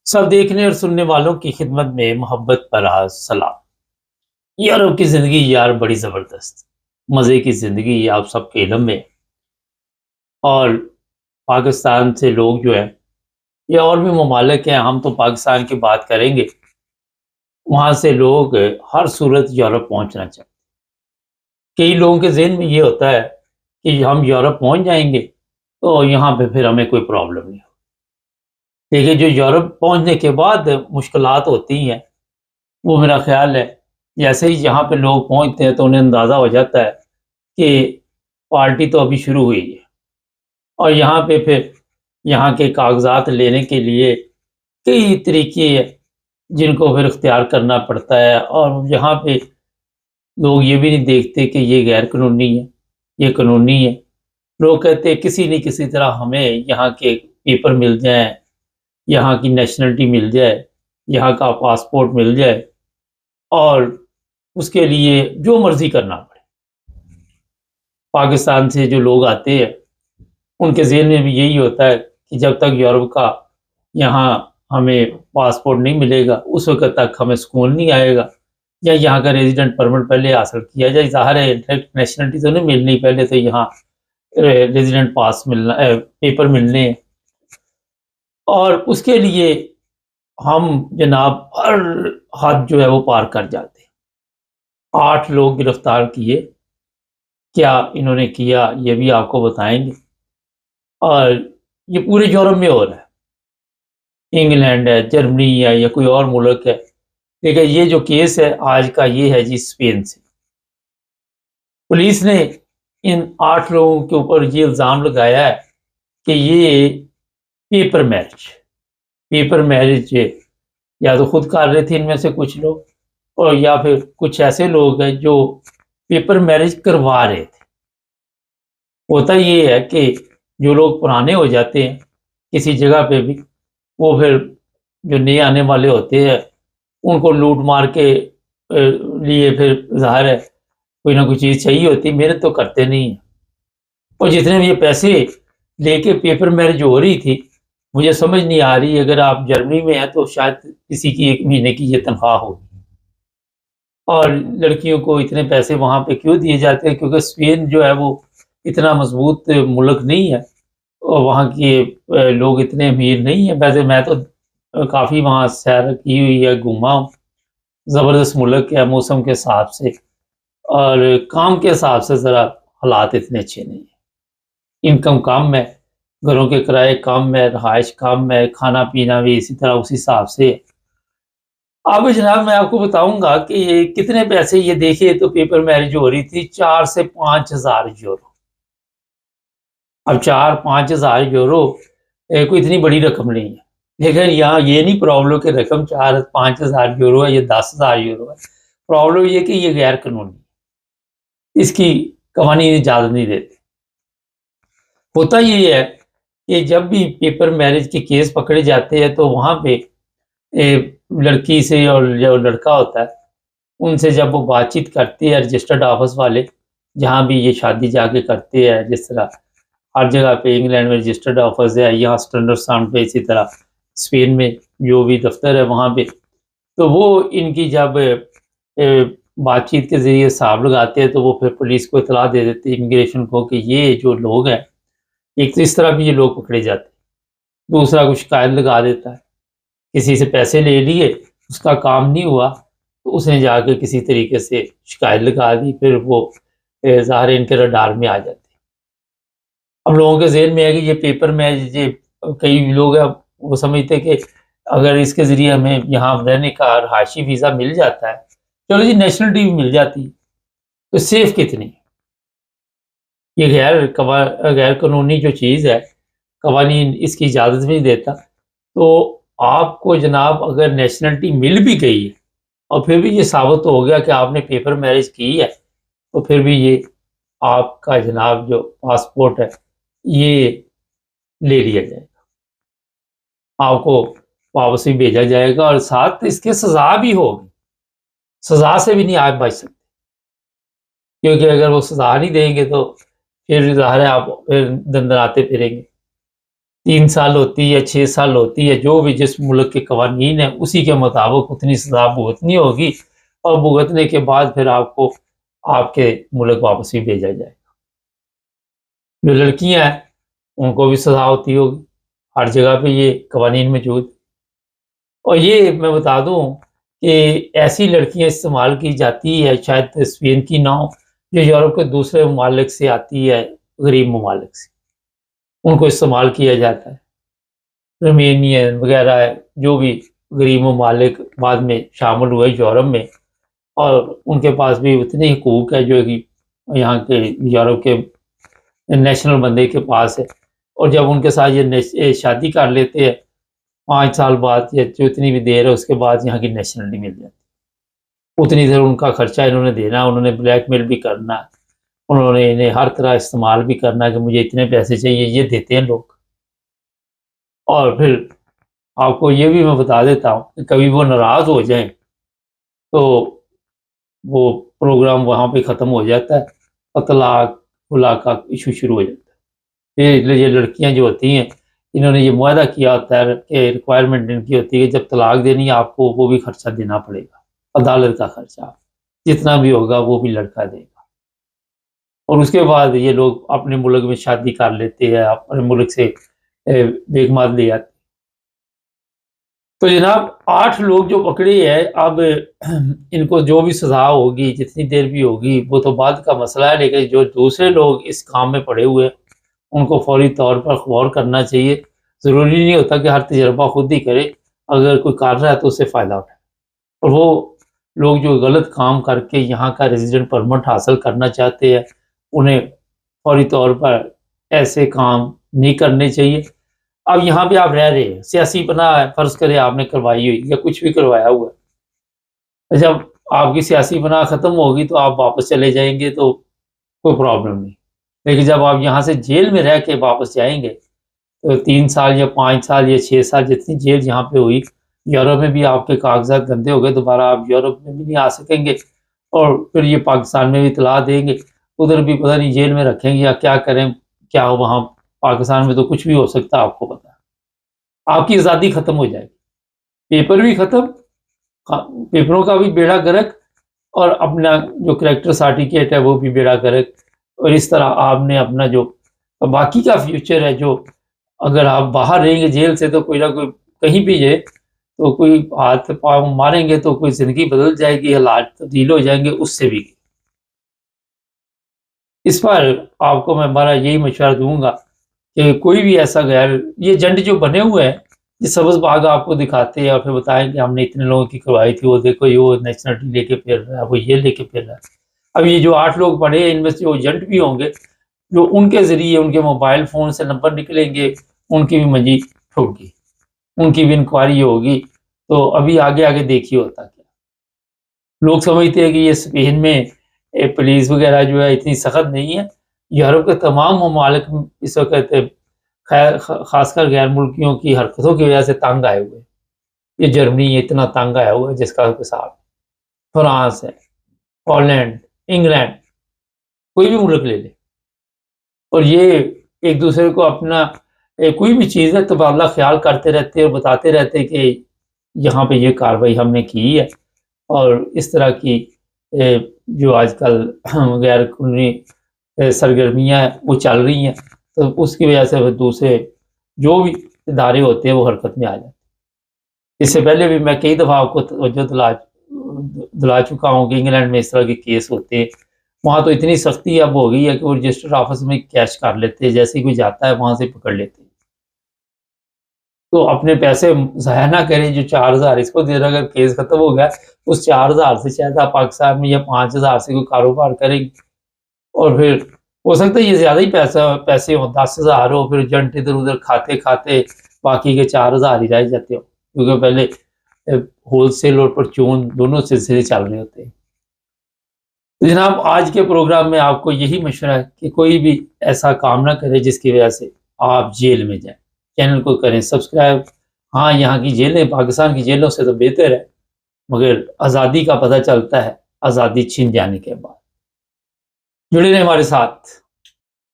سب دیکھنے اور سننے والوں کی خدمت میں محبت پر سلام۔ یورپ کی زندگی یار بڑی زبردست، مزے کی زندگی آپ سب کے علم میں۔ اور پاکستان سے لوگ جو ہیں یا اور بھی ممالک ہیں، ہم تو پاکستان کی بات کریں گے، وہاں سے لوگ ہر صورت یورپ پہنچنا چاہتے ہیں۔ کئی لوگوں کے ذہن میں یہ ہوتا ہے کہ ہم یورپ پہنچ جائیں گے تو یہاں پہ پھر ہمیں کوئی پرابلم نہیں ہو، لیکن جو یورپ پہنچنے کے بعد مشکلات ہوتی ہیں وہ میرا خیال ہے جیسے ہی یہاں پہ لوگ پہنچتے ہیں تو انہیں اندازہ ہو جاتا ہے کہ پارٹی تو ابھی شروع ہوئی ہے، اور یہاں پہ پھر یہاں کے کاغذات لینے کے لیے کئی طریقے ہیں جن کو پھر اختیار کرنا پڑتا ہے، اور یہاں پہ لوگ یہ بھی نہیں دیکھتے کہ یہ غیر قانونی ہے، یہ قانونی ہے۔ لوگ کہتے ہیں کسی نہ کسی طرح ہمیں یہاں کے پیپر مل جائیں، یہاں کی نیشنلٹی مل جائے، یہاں کا پاسپورٹ مل جائے، اور اس کے لیے جو مرضی کرنا پڑے۔ پاکستان سے جو لوگ آتے ہیں ان کے ذہن میں بھی یہی ہوتا ہے کہ جب تک یورپ کا یہاں ہمیں پاسپورٹ نہیں ملے گا اس وقت تک ہمیں سکون نہیں آئے گا، یا یہاں کا ریزیڈنٹ پرمٹ پہلے حاصل کیا جائے۔ ظاہر ہے نیشنلٹی تو نہیں ملنی، پہلے تو یہاں ریزیڈنٹ پاس ملنا، پیپر ملنے ہیں، اور اس کے لیے ہم جناب ہر حد جو ہے وہ پار کر جاتے ہیں۔ 8 لوگ گرفتار کیے، کیا انہوں نے کیا یہ بھی آپ کو بتائیں گے، اور یہ پورے یورپ میں ہو رہا ہے، انگلینڈ ہے، جرمنی ہے، یا کوئی اور ملک ہے۔ لیکن یہ جو کیس ہے آج کا یہ ہے جی اسپین سے۔ پولیس نے ان 8 لوگوں کے اوپر یہ الزام لگایا ہے کہ یہ پیپر میرج یا تو خود کر رہے تھے ان میں سے کچھ لوگ، اور یا پھر کچھ ایسے لوگ ہیں جو پیپر میرج کروا رہے تھے۔ ہوتا یہ ہے کہ جو لوگ پرانے ہو جاتے ہیں کسی جگہ پہ بھی، وہ پھر جو نئے آنے والے ہوتے ہیں ان کو لوٹ مار کے لیے پھر ظاہر ہے کوئی نہ کوئی چیز چاہیے ہوتی، محنت تو کرتے نہیں ہیں۔ اور جتنے بھی یہ پیسے لے کے پیپر میرج ہو رہی تھی، مجھے سمجھ نہیں آ رہی، اگر آپ جرمنی میں ہیں تو شاید کسی کی 1 مہینے کی یہ تنخواہ ہوگی، اور لڑکیوں کو اتنے پیسے وہاں پہ کیوں دیے جاتے ہیں؟ کیونکہ اسپین جو ہے وہ اتنا مضبوط ملک نہیں ہے، اور وہاں کے لوگ اتنے امیر نہیں ہیں۔ ویسے میں تو کافی وہاں سیر کی ہوئی ہے، گھوما ہوں، زبردست ملک ہے موسم کے حساب سے، اور کام کے حساب سے ذرا حالات اتنے اچھے نہیں ہیں۔ انکم کم ہے، گھروں کے کرائے کم ہے، رہائش کم ہے، کھانا پینا بھی اسی طرح اسی حساب سے ہے۔ اب جناب میں آپ کو بتاؤں گا کہ یہ کتنے پیسے، یہ دیکھیے تو پیپر میرج ہو رہی تھی 4 سے 5 ہزار یورو۔ اب 4-5 ہزار یورو کوئی اتنی بڑی رقم نہیں ہے، لیکن یہاں یہ نہیں پرابلم کہ رقم 4-5 ہزار یورو ہے یا 10 ہزار یورو ہے، پرابلم یہ کہ یہ غیر قانونی ہے، اس کی قوانین اجازت نہیں دیتے۔ ہوتا یہ ہے کہ جب بھی پیپر میرج کے کیس پکڑے جاتے ہیں تو وہاں پہ لڑکی سے اور جو لڑکا ہوتا ہے ان سے جب وہ بات چیت کرتے ہیں رجسٹرڈ آفس والے، جہاں بھی یہ شادی جا کے کرتے ہیں، جس طرح ہر جگہ پہ انگلینڈ میں رجسٹرڈ آفس ہے، یہاں اسٹینڈرڈ ساؤنڈ پہ اسی طرح اسپین میں جو بھی دفتر ہے وہاں پہ، تو وہ ان کی جب بات چیت کے ذریعے حساب لگاتے ہیں تو وہ پھر پولیس کو اطلاع دے دیتے ہیں، امیگریشن کو، کہ یہ جو لوگ ہیں ایک تو اس طرح بھی یہ لوگ پکڑے جاتے ہیں، دوسرا کچھ شکایت لگا دیتا ہے، کسی سے پیسے لے لیے، اس کا کام نہیں ہوا تو اس نے جا کے کسی طریقے سے شکایت لگا دی، پھر وہ ظاہر ان کے رڈار میں آ جاتے ہیں۔ اب لوگوں کے ذہن میں ہے کہ یہ پیپر میں یہ کئی لوگ ہیں وہ سمجھتے کہ اگر اس کے ذریعے ہمیں یہاں رہنے کا رہائشی ویزا مل جاتا ہے، چلو جی نیشنلٹی بھی مل جاتی ہے، تو سیف کتنی ہے؟ یہ غیر قانونی جو چیز ہے، قوانین اس کی اجازت بھی نہیں دیتا۔ تو آپ کو جناب اگر نیشنلٹی مل بھی گئی ہے اور پھر بھی یہ ثابت ہو گیا کہ آپ نے پیپر میرج کی ہے، تو پھر بھی یہ آپ کا جناب جو پاسپورٹ ہے یہ لے لیا جائے گا، آپ کو واپس بھی بھیجا جائے گا، اور ساتھ اس کے سزا بھی ہوگی، سزا سے بھی نہیں آپ بچ سکتے، کیونکہ اگر وہ سزا نہیں دیں گے تو پھر ظاہر ہے آپ پھر دندناتے پھریں گے۔ 3 साल होती है, 6 साल होती है, जो भी जिस मुल्क के कवानीन है उसी के मुताबिक उतनी सजा भुगतनी होगी, और भुगतने के बाद फिर आपको आपके मुल्क वापस भी भेजा जाएगा। जो लड़कियां हैं उनको भी सजा होती होगी, हर जगह पे ये कवानीन मौजूद। और ये मैं बता दूं कि ऐसी लड़कियां इस्तेमाल की जाती है, शायद स्पेन की ना हो, जो यूरोप के दूसरे ममालिक से आती है, गरीब ममालिक से, उनको इस्तेमाल किया जाता है। रोमेनियन वगैरह जो भी गरीब ममालिक बाद में शामिल हुए यूरोप में, और उनके पास भी उतने ही हकूक है जो कि यहाँ के यूरोप के नेशनल बंदे के पास है। और जब उनके साथ ये शादी कर लेते हैं 5 साल बाद या जितनी भी देर है, उसके बाद यहाँ की नेशनलिटी मिल जाती है। उतनी देर उनका खर्चा इन्होंने देना, उन्होंने ब्लैकमेल भी करना, उन्होंने इन्हें हर तरह इस्तेमाल भी करना कि मुझे इतने पैसे चाहिए, ये देते हैं लोग। और फिर आपको ये भी मैं बता देता हूँ कि कभी वो नाराज़ हो जाएं तो वो प्रोग्राम वहाँ पे ख़त्म हो जाता है और तलाक खुला का इशू शुरू हो जाता है। ये लड़कियाँ जो होती हैं, इन्होंने ये मुआहदा किया होता है कि रिक्वायरमेंट इनकी होती है कि जब तलाक देनी है आपको वो भी खर्चा देना पड़ेगा, अदालत का खर्चा जितना भी होगा वो भी लड़का देगा। और उसके बाद ये लोग अपने मुल्क में शादी कर लेते हैं, अपने मुल्क से बेगमाद ले आते। तो जनाब 8 लोग जो पकड़े हैं, अब इनको जो भी सज़ा होगी, जितनी देर भी होगी, वो तो बाद का मसला है, लेकिन जो दूसरे लोग इस काम में पड़े हुए हैं, उनको फौरी तौर पर गौर करना चाहिए। ज़रूरी नहीं होता कि हर तजर्बा खुद ही करे, अगर कोई कर रहा है तो उससे फ़ायदा उठाए। और वो लोग जो गलत काम करके यहाँ का रेजिडेंट परमिट हासिल करना चाहते हैं, उन्हें फौरी तौर पर ऐसे काम नहीं करने चाहिए। अब यहाँ पे आप रह रहे हैं, सियासी पनाह है, फ़र्ज़ करें आपने करवाई हुई या कुछ भी करवाया हुआ है। जब आपकी सियासी पनाह ख़त्म होगी तो आप वापस चले जाएँगे तो कोई प्रॉब्लम नहीं। लेकिन जब आप यहाँ से जेल में रह के वापस जाएँगे, तो 3 साल या 5 साल या 6 साल जितनी जेल यहाँ पे हुई, यूरोप में भी आपके कागज़ात गंदे हो गए, दोबारा आप यूरोप में भी नहीं आ सकेंगे, और फिर ये पाकिस्तान में भी इत्तला देंगे, उधर भी पता नहीं जेल में रखेंगे या क्या करें, क्या वहाँ पाकिस्तान में तो कुछ भी हो सकता है, आपको पता है। आपकी आज़ादी ख़त्म हो जाएगी, पेपर भी ख़त्म, पेपरों का भी बेड़ा गर्क, और अपना जो कैरेक्टर सर्टिफिकेट है वो भी बेड़ा गर्क। और इस तरह आपने अपना जो बाकी का फ्यूचर है, जो अगर आप बाहर रहेंगे जेल से, तो कोई ना कोई कहीं भी जाए तो कोई हाथ पाँव मारेंगे तो कोई ज़िंदगी बदल जाएगी, हालात तब्दील हो जाएंगे उससे भी। इस पर आपको मैं हमारा यही मशवरा दूंगा कि कोई भी ऐसा गैर, ये एजेंट जो बने हुए हैं, ये सब्ज़ बाग आपको दिखाते हैं और फिर बताएं कि हमने इतने लोगों की करवाई थी, वो देखो ये वो नेशनलिटी लेके फिर रहा है, वो ये लेके फिर रहा है। अब ये जो 8 लोग पड़े हैं, इनमें से जो एजेंट भी होंगे, जो उनके ज़रिए उनके मोबाइल फ़ोन से नंबर निकलेंगे, उनकी भी मंजी ठोगी, उनकी भी इंक्वायरी होगी। तो अभी आगे आगे देखिए होता क्या। लोग समझते हैं कि ये स्पेन में पुलिस वगैरह जो है इतनी सख्त नहीं है। यूरोप के तमाम ममालिक इस वक्त खासकर गैर मुल्कियों की हरकतों की वजह से तंग आए हुए हैं। ये जर्मनी इतना तंग आया हुआ है जिसका हिसाब, फ्रांस है, पोलैंड, इंग्लैंड, कोई भी मुल्क ले ले, और ये एक दूसरे को अपना कोई भी चीज़ है तबादला ख्याल करते रहते हैं और बताते रहते हैं कि यहाँ पे ये कार्रवाई हमने की है। और इस तरह की जो आजकल गैर कानूनी सरगर्मियाँ वो चल रही हैं, तो उसकी वजह से फिर दूसरे जो भी इदारे होते हैं वो हरकत में आ जाते हैं। इससे पहले भी मैं कई दफ़ा आपको तवज्जो दिला चुका हूँ कि इंग्लैंड में इस तरह के केस होते हैं। वहाँ तो इतनी सख्ती अब हो गई है कि वो रजिस्टर ऑफिस में कैश कर लेते हैं, जैसे ही कोई जाता है वहाँ से पकड़ लेते हैं। तो अपने पैसे ज़ाया ना करें, जो 4000 इसको दे रहा, अगर केस ख़त्म हो गया, उस 4000 से शायद आप पाकिस्तान में या 5000 से कोई कारोबार करेंगे, और फिर हो सकता है ये ज़्यादा ही पैसे हों, 10,000 हो, फिर एजेंट इधर-उधर खाते-खाते बाकी के 4000 ही रह जाते हो, क्योंकि पहले होलसेल और परचून दोनों सिलसिले चल रहे होते हैं। तो जनाब आज के प्रोग्राम में आपको यही मशवरा है कि कोई भी ऐसा काम ना करे जिसकी वजह से आप जेल में जाएँ। चैनल को करें सब्सक्राइब। हाँ, यहाँ की जेलें पाकिस्तान की जेलों से तो बेहतर है, मगर आज़ादी का पता चलता है आज़ादी छिन जाने के बाद। जुड़े रहें हमारे साथ।